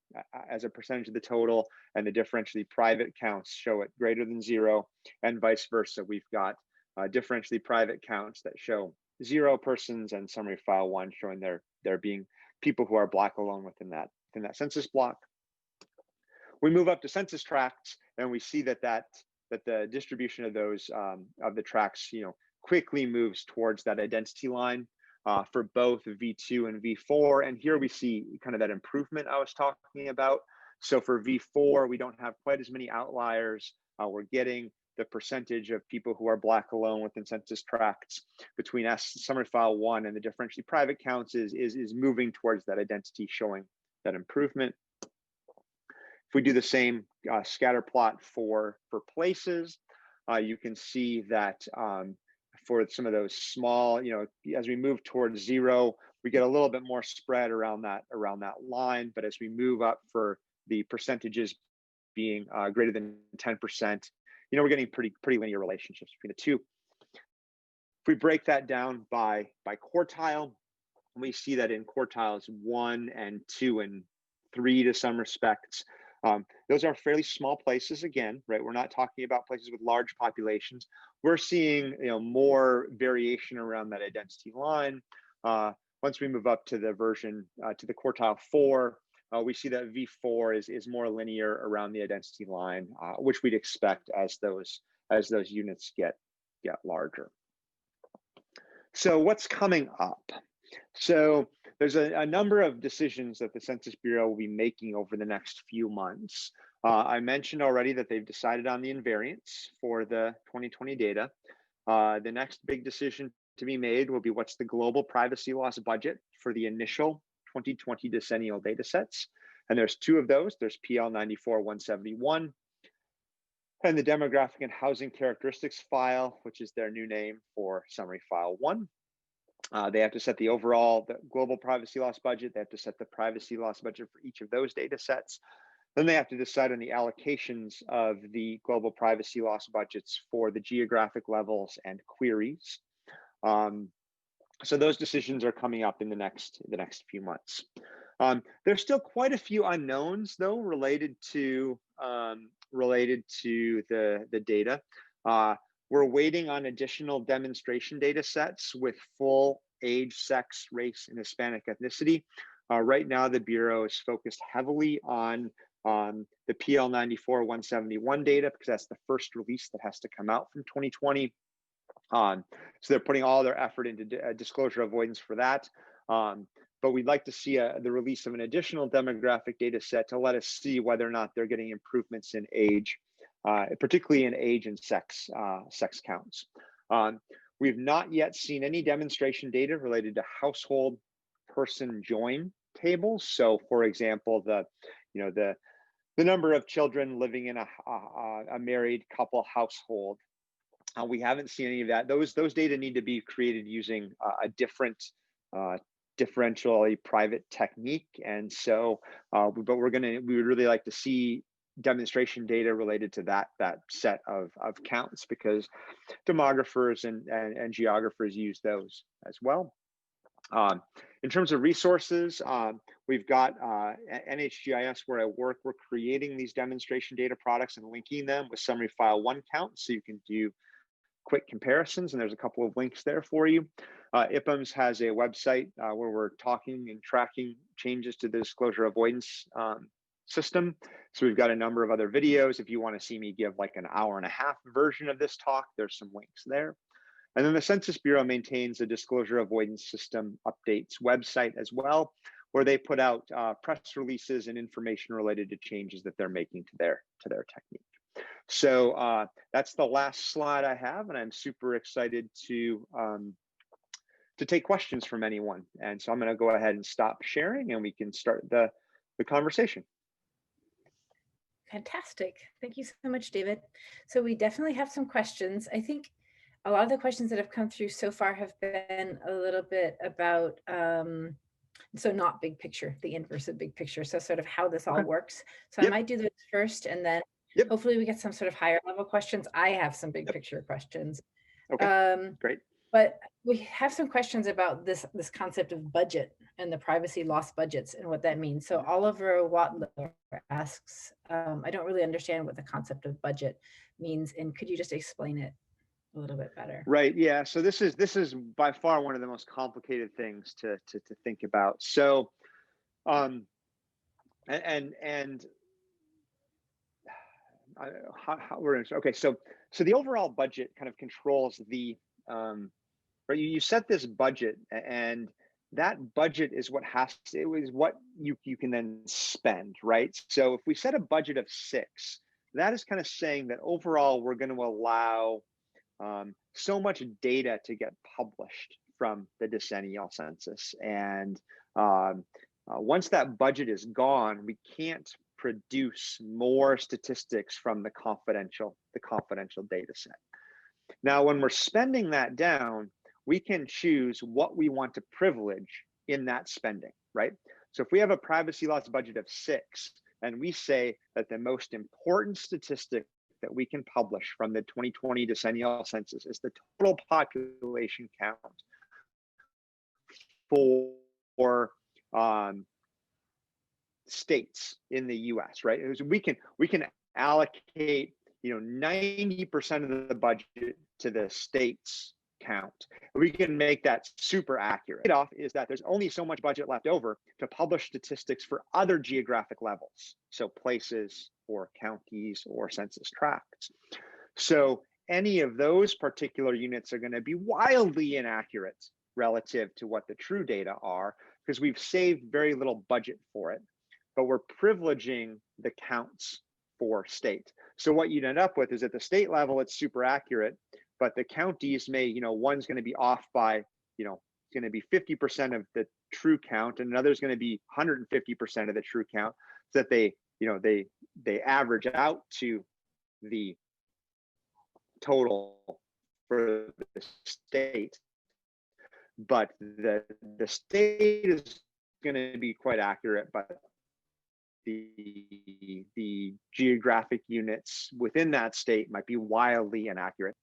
as a percentage of the total, and the differentially private counts show it greater than 0, and vice versa. We've got differentially private counts that show 0 persons, and summary file 1 showing there being people who are Black alone within that census block. We move up to census tracts, and we see that the distribution of those of the tracts, quickly moves towards that identity line for both V2 and V4. And here we see kind of that improvement I was talking about. So for V4, we don't have quite as many outliers. We're getting the percentage of people who are Black alone within census tracts between summary file 1 and the differentially private counts is moving towards that identity, showing that improvement. If we do the same scatter plot for places, you can see that for some of those small, as we move towards 0, we get a little bit more spread around that line. But as we move up for the percentages being greater than 10%, we're getting pretty linear relationships between the two. If we break that down by quartile, we see that in quartiles 1 and 2 and 3 to some respects, those are fairly small places again, right? We're not talking about places with large populations. We're seeing more variation around that identity line. Once we move up to the to the quartile 4, we see that V4 is more linear around the identity line, which we'd expect as those units get larger. So what's coming up? So there's a number of decisions that the Census Bureau will be making over the next few months. I mentioned already that they've decided on the invariants for the 2020 data. The next big decision to be made will be what's the global privacy loss budget for the initial 2020 decennial data sets. And there's 2 of those. There's PL 94-171 and the demographic and housing characteristics file, which is their new name for summary file 1. They have to set the global privacy loss budget. They have to set the privacy loss budget for each of those data sets. Then they have to decide on the allocations of the global privacy loss budgets for the geographic levels and queries. So those decisions are coming up in the next few months. There's still quite a few unknowns though related to the data. We're waiting on additional demonstration data sets with full age, sex, race, and Hispanic ethnicity. Right now, the Bureau is focused heavily on the PL 94-171 data because that's the first release that has to come out from 2020. So they're putting all their effort into disclosure avoidance for that. But we'd like to see the release of an additional demographic data set to let us see whether or not they're getting improvements in age, particularly in age and sex counts. We've not yet seen any demonstration data related to household person join tables. So, for example, the number of children living in a married couple household. We haven't seen any of that. Those data need to be created using a different differentially private technique, and so, but we would really like to see demonstration data related to that set of counts because demographers and geographers use those as well. In terms of resources, we've got NHGIS where I work. We're creating these demonstration data products and linking them with summary file 1 count so you can do quick comparisons, and there's a couple of links there for you. IPAMS has a website where we're talking and tracking changes to the disclosure avoidance system. So we've got a number of other videos. If you want to see me give like an hour-and-a-half version of this talk, there's some links there. And then the Census Bureau maintains a disclosure avoidance system updates website as well, where they put out press releases and information related to changes that they're making to their technique. So that's the last slide I have, and I'm super excited to take questions from anyone. And so I'm going to go ahead and stop sharing, and we can start the conversation. Fantastic. Thank you so much, David. So we definitely have some questions. I think a lot of the questions that have come through so far have been a little bit about, so not big picture, the inverse of big picture. So sort of how this all works. So I might do this first, and then hopefully we get some sort of higher level questions. I have some big picture questions. Okay, great. But we have some questions about this concept of budget and the privacy loss budgets and what that means. So Oliver Watler asks, I don't really understand what the concept of budget means, and could you just explain it a little bit better? Right. Yeah. So this is by far one of the most complicated things to think about. So, and how we're in, okay. So the overall budget kind of controls the right. You set this budget, and that budget is what you can then spend, right? So if we set a budget of 6, that is kind of saying that overall we're going to allow so much data to get published from the decennial census. And once that budget is gone, we can't produce more statistics from the confidential data set. Now, when we're spending that down, we can choose what we want to privilege in that spending, right? So if we have a privacy loss budget of 6, and we say that the most important statistic that we can publish from the 2020 decennial census is the total population count for states in the US, right? So we can allocate 90% of the budget to the states count. We can make that super accurate. Trade-off is that there's only so much budget left over to publish statistics for other geographic levels, so places or counties or census tracts. So any of those particular units are going to be wildly inaccurate relative to what the true data are, because we've saved very little budget for it, but we're privileging the counts for state. So what you'd end up with is at the state level, it's super accurate, but the counties may, one's going to be off by, going to be 50% of the true count, and another's going to be 150% of the true count, so that they average out to the total for the state. But the state is going to be quite accurate, but the geographic units within that state might be wildly inaccurate.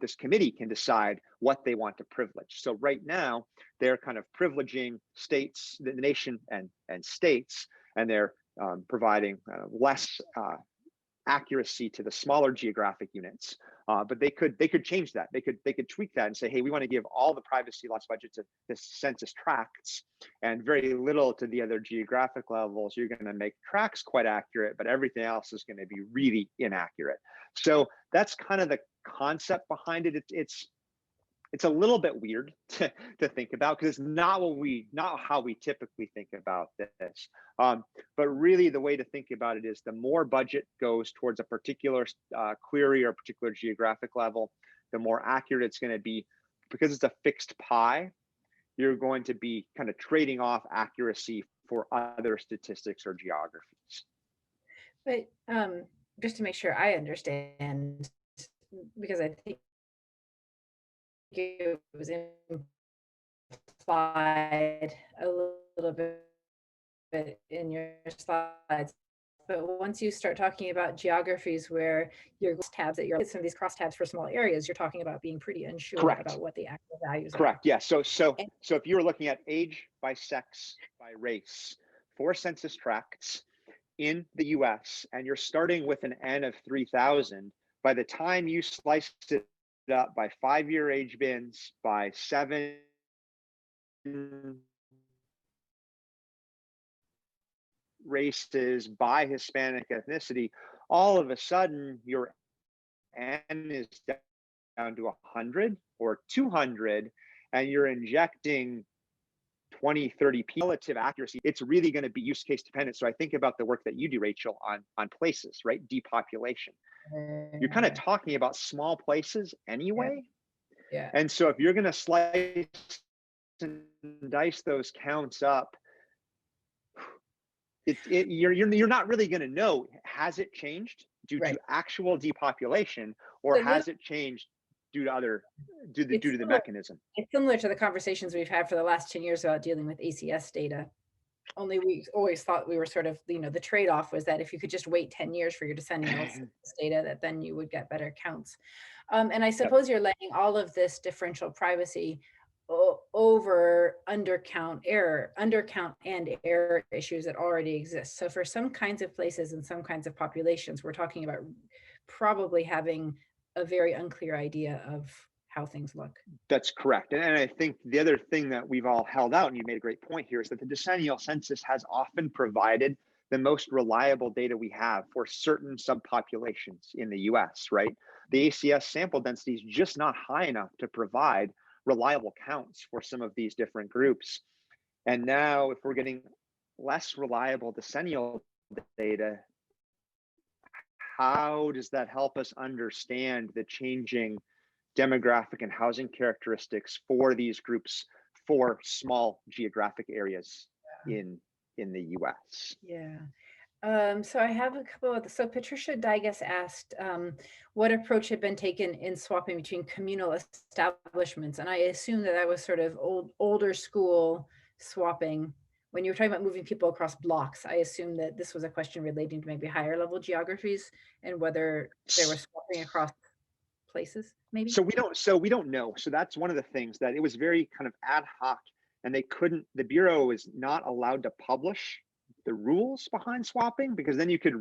This committee can decide what they want to privilege. So right now, they're kind of privileging states, the nation and states, and they're providing less accuracy to the smaller geographic units. But they could change that. They could tweak that and say, hey, we want to give all the privacy loss budget to the census tracts and very little to the other geographic levels. You're going to make tracts quite accurate, but everything else is going to be really inaccurate. So that's kind of the concept behind it. It's a little bit weird to think about, because it's not how we typically think about this. But really, the way to think about it is the more budget goes towards a particular query or a particular geographic level, the more accurate it's going to be. Because it's a fixed pie, you're going to be kind of trading off accuracy for other statistics or geographies. But just to make sure I understand, because I think it was implied a little bit in your slides, but once you start talking about geographies where your tabs that you're some of these crosstabs for small areas, you're talking about being pretty unsure about what the actual values are. Correct. Yeah. So if you were looking at age by sex by race for census tracts in the US, and you're starting with an N of 3,000, by the time you sliced it up by 5-year age bins, by 7 races, by Hispanic ethnicity, all of a sudden your N is down to 100 or 200, and you're injecting 20, 30 relative accuracy. It's really going to be use case dependent. So I think about the work that you do, Rachel, on places, right? Depopulation. You're kind of talking about small places anyway. Yeah. And so if you're going to slice and dice those counts up, you're not really going to know, has it changed due to actual depopulation, or has it changed due to the mechanism? It's similar to the conversations we've had for the last 10 years about dealing with ACS data Only we always thought we were sort of, the trade-off was that if you could just wait 10 years for your decennial census data, that then you would get better counts. And I Yep. suppose you're laying all of this differential privacy over undercount and error issues that already exist. So for some kinds of places and some kinds of populations, we're talking about probably having a very unclear idea of how things look. That's correct. And I think the other thing that we've all held out, and you made a great point here, is that the decennial census has often provided the most reliable data we have for certain subpopulations in the US, right? The ACS sample density is just not high enough to provide reliable counts for some of these different groups. And now if we're getting less reliable decennial data, how does that help us understand the changing demographic and housing characteristics for these groups for small geographic areas in the US? Yeah. So I have a couple of, so Patricia Digas asked what approach had been taken in swapping between communal establishments. And I assume that that was sort of older school swapping. When you were talking about moving people across blocks, I assume that this was a question relating to maybe higher level geographies and whether they were swapping across places, maybe? So we don't know. So that's one of the things, that it was very kind of ad hoc, and the Bureau is not allowed to publish the rules behind swapping, because then you could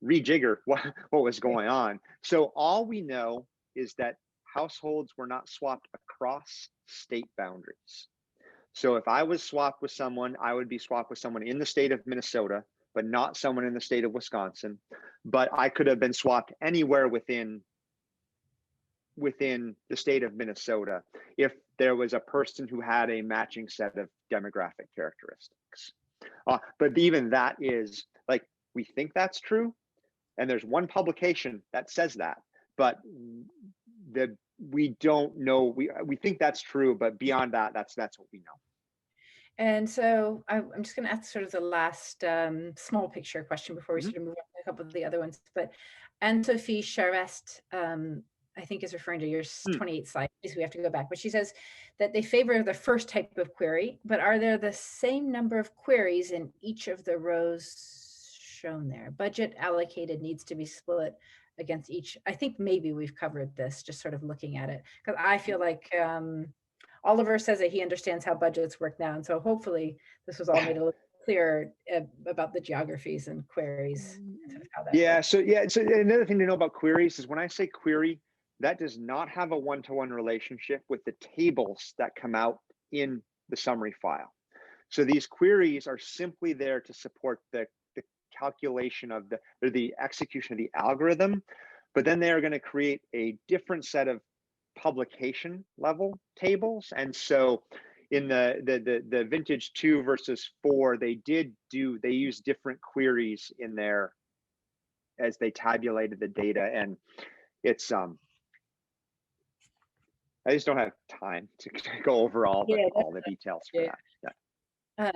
rejigger what was going on. So all we know is that households were not swapped across state boundaries. So if I was swapped with someone, I would be swapped with someone in the state of Minnesota, but not someone in the state of Wisconsin. But I could have been swapped anywhere within the state of Minnesota if there was a person who had a matching set of demographic characteristics. But even that is like, we think that's true, and there's one publication that says that, but we don't know. We think that's true, but beyond that, that's what we know. And so I'm just going to ask sort of the last small picture question before we sort of move on to a couple of the other ones. But Anne-Sophie Charest, I think, is referring to your 28 slide. So we have to go back. But she says that they favor the first type of query, but are there the same number of queries in each of the rows shown there? Budget allocated needs to be split against each. I think maybe we've covered this, just sort of looking at it, because I feel like Oliver says that he understands how budgets work now. And so hopefully this was all made a little clearer about the geographies and queries. And sort of how that works. So another thing to know about queries is when I say query, that does not have a one-to-one relationship with the tables that come out in the summary file. So these queries are simply there to support the calculation of the execution of the algorithm, but then they are going to create a different set of publication level tables. And so in the vintage 2 versus 4, they use different queries in there as they tabulated the data. And it's I just don't have time to go over all the details for that. Yeah.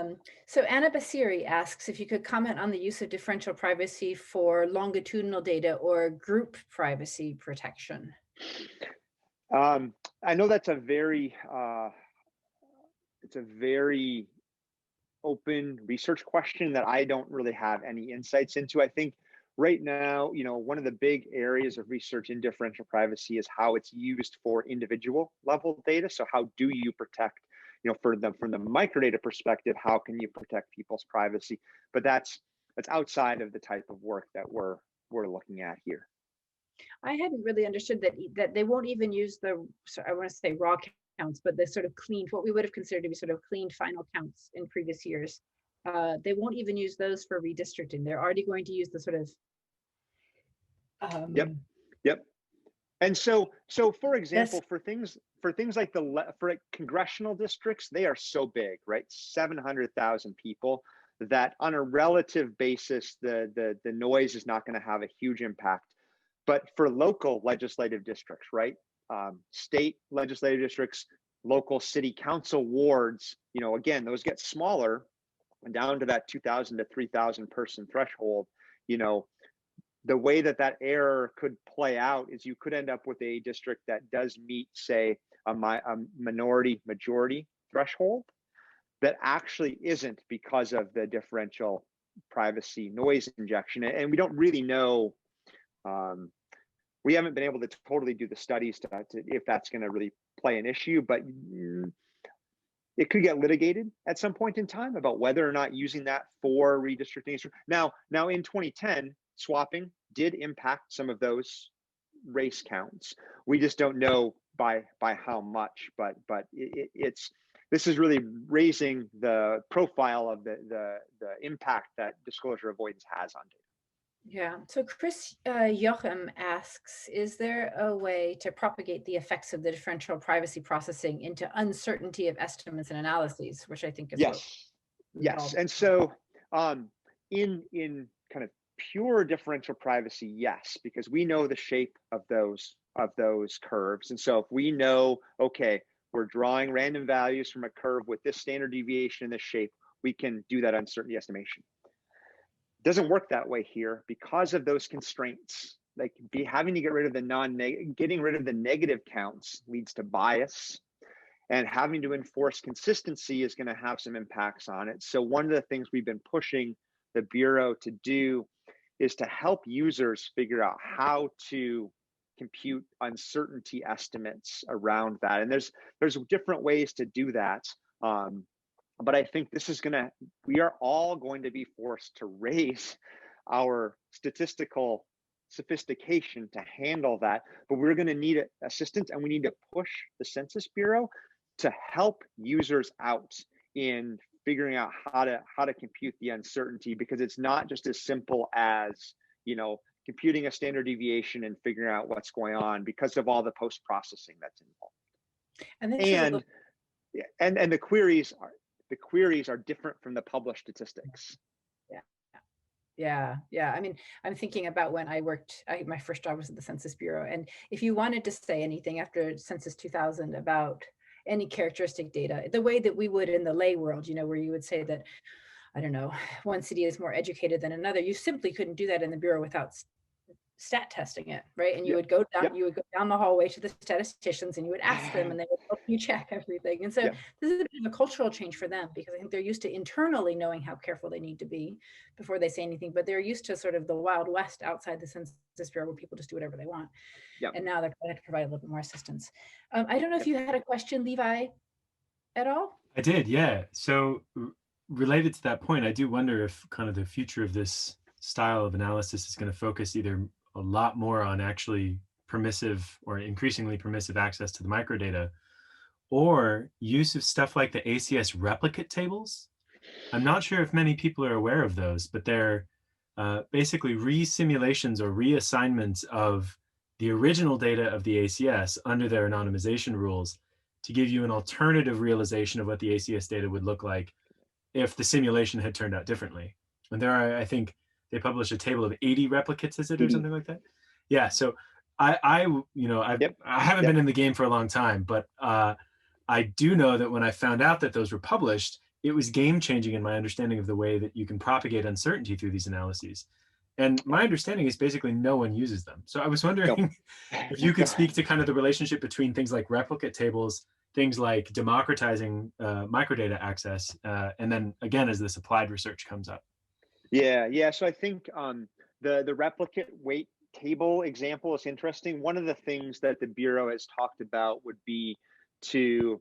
So Anna Basiri asks if you could comment on the use of differential privacy for longitudinal data or group privacy protection. I know that's a very open research question that I don't really have any insights into. I think right now, one of the big areas of research in differential privacy is how it's used for individual level data. So how do you protect, from the microdata perspective, how can you protect people's privacy? But that's outside of the type of work that we're looking at here. I hadn't really understood that they won't even use I want to say raw counts, but the sort of cleaned, what we would have considered to be sort of cleaned final counts in previous years. They won't even use those for redistricting. They're already going to use the sort of Yep. And so for example, for things like for congressional districts, they are so big, right? 700,000 people, that on a relative basis, the noise is not going to have a huge impact. But for local legislative districts, right? State legislative districts, local city council wards, again, those get smaller and down to that 2,000 to 3,000 person threshold. The way that error could play out is you could end up with a district that does meet, say, a minority majority threshold, that actually isn't because of the differential privacy noise injection. And we don't really know, we haven't been able to totally do the studies to if that's going to really play an issue, but it could get litigated at some point in time about whether or not using that for redistricting. Now in 2010, swapping did impact some of those race counts. We just don't know by how much, but this is really raising the profile of the impact that disclosure avoidance has on data. Yeah, so Chris Joachim asks, is there a way to propagate the effects of the differential privacy processing into uncertainty of estimates and analyses, which I think is yes. And so in kind of pure differential privacy, yes, because we know the shape of those curves. And so if we know, okay, we're drawing random values from a curve with this standard deviation in this shape, we can do that uncertainty estimation. Doesn't work that way here because of those constraints. Like having to get rid of the negative counts leads to bias, and having to enforce consistency is going to have some impacts on it. So one of the things we've been pushing the Bureau to do is to help users figure out how to compute uncertainty estimates around that. And there's different ways to do that. But I think we are all going to be forced to raise our statistical sophistication to handle that, but we're going to need assistance, and we need to push the Census Bureau to help users out in figuring out how to compute the uncertainty, because it's not just as simple as, computing a standard deviation and figuring out what's going on because of all the post-processing that's involved. And the queries are different from the published statistics. Yeah. I mean, I'm thinking about when I worked, my first job was at the Census Bureau. And if you wanted to say anything after Census 2000 about any characteristic data, the way that we would in the lay world, where you would say that, I don't know, one city is more educated than another, you simply couldn't do that in the Bureau without stat testing it, right? And you would go down the hallway to the statisticians and you would ask them, and they would help you check everything. And so this is a bit of a cultural change for them, because I think they're used to internally knowing how careful they need to be before they say anything, but they're used to sort of the Wild West outside the Census Bureau where people just do whatever they want. And now they're going to provide a little bit more assistance. I don't know if you had a question, Levi, at all? I did, yeah. So related to that point, I do wonder if kind of the future of this style of analysis is going to focus either a lot more on actually permissive or increasingly permissive access to the microdata, or use of stuff like the ACS replicate tables. I'm not sure if many people are aware of those, but they're basically re-simulations or reassignments of the original data of the ACS under their anonymization rules to give you an alternative realization of what the ACS data would look like if the simulation had turned out differently. And there are, I think, they published a table of 80 replicates, is it, or something like that? Yeah. So I haven't been in the game for a long time, but I do know that when I found out that those were published, it was game changing in my understanding of the way that you can propagate uncertainty through these analyses. And my understanding is basically no one uses them. So I was wondering if you could speak to kind of the relationship between things like replicate tables, things like democratizing microdata access, and then again, as this applied research comes up. Yeah. So I think the replicate weight table example is interesting. One of the things that the Bureau has talked about would be to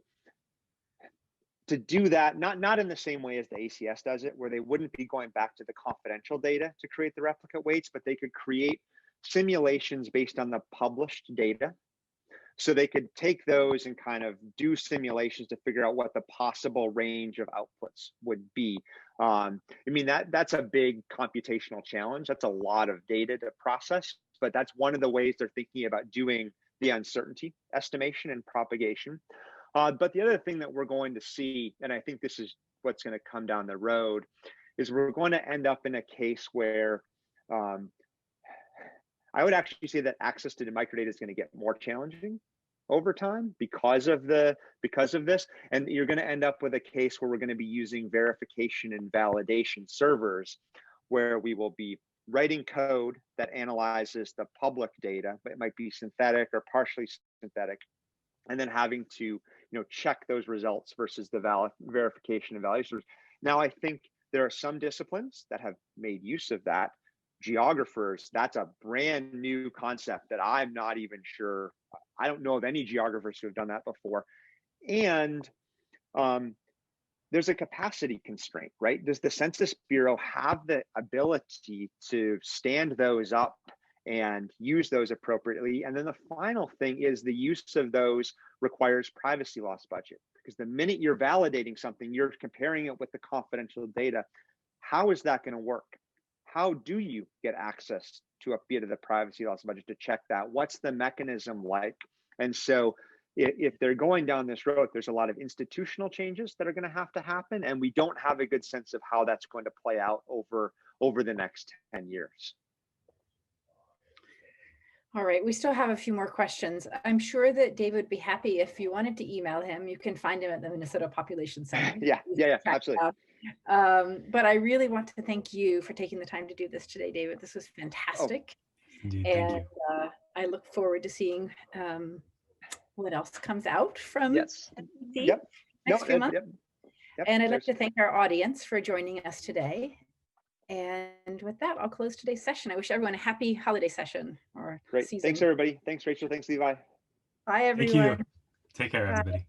do that, not in the same way as the ACS does it, where they wouldn't be going back to the confidential data to create the replicate weights, but they could create simulations based on the published data. So they could take those and kind of do simulations to figure out what the possible range of outputs would be. I mean, that's a big computational challenge. That's a lot of data to process, but that's one of the ways they're thinking about doing the uncertainty estimation and propagation. But the other thing that we're going to see, and I think this is what's going to come down the road, is we're going to end up in a case where I would actually say that access to the microdata is going to get more challenging over time because of this, and you're going to end up with a case where we're going to be using verification and validation servers, where we will be writing code that analyzes the public data, but it might be synthetic or partially synthetic, and then having to check those results versus the verification and validation. Now, I think there are some disciplines that have made use of that. Geographers, that's a brand new concept that I'm not even sure. I don't know of any geographers who have done that before. And there's a capacity constraint, right? Does the Census Bureau have the ability to stand those up and use those appropriately? And then the final thing is the use of those requires privacy loss budget, because the minute you're validating something, you're comparing it with the confidential data. How is that going to work? How do you get access to a bit of the privacy loss budget to check that? What's the mechanism like? And so if they're going down this road, there's a lot of institutional changes that are going to happen, and we don't have a good sense of how that's going to play out over the next 10 years. All right, we still have a few more questions. I'm sure that David would be happy if you wanted to email him. You can find him at the Minnesota Population Center. Yeah, absolutely. But I really want to thank you for taking the time to do this today, David. This was fantastic. Indeed, and I look forward to seeing what else comes out from next few months. And I'd like to thank our audience for joining us today. And with that, I'll close today's session. I wish everyone a happy holiday session or Great. season. Thanks, everybody. Thanks, Rachel. Thanks, Levi. Bye, everyone. Thank you. Take care, everybody.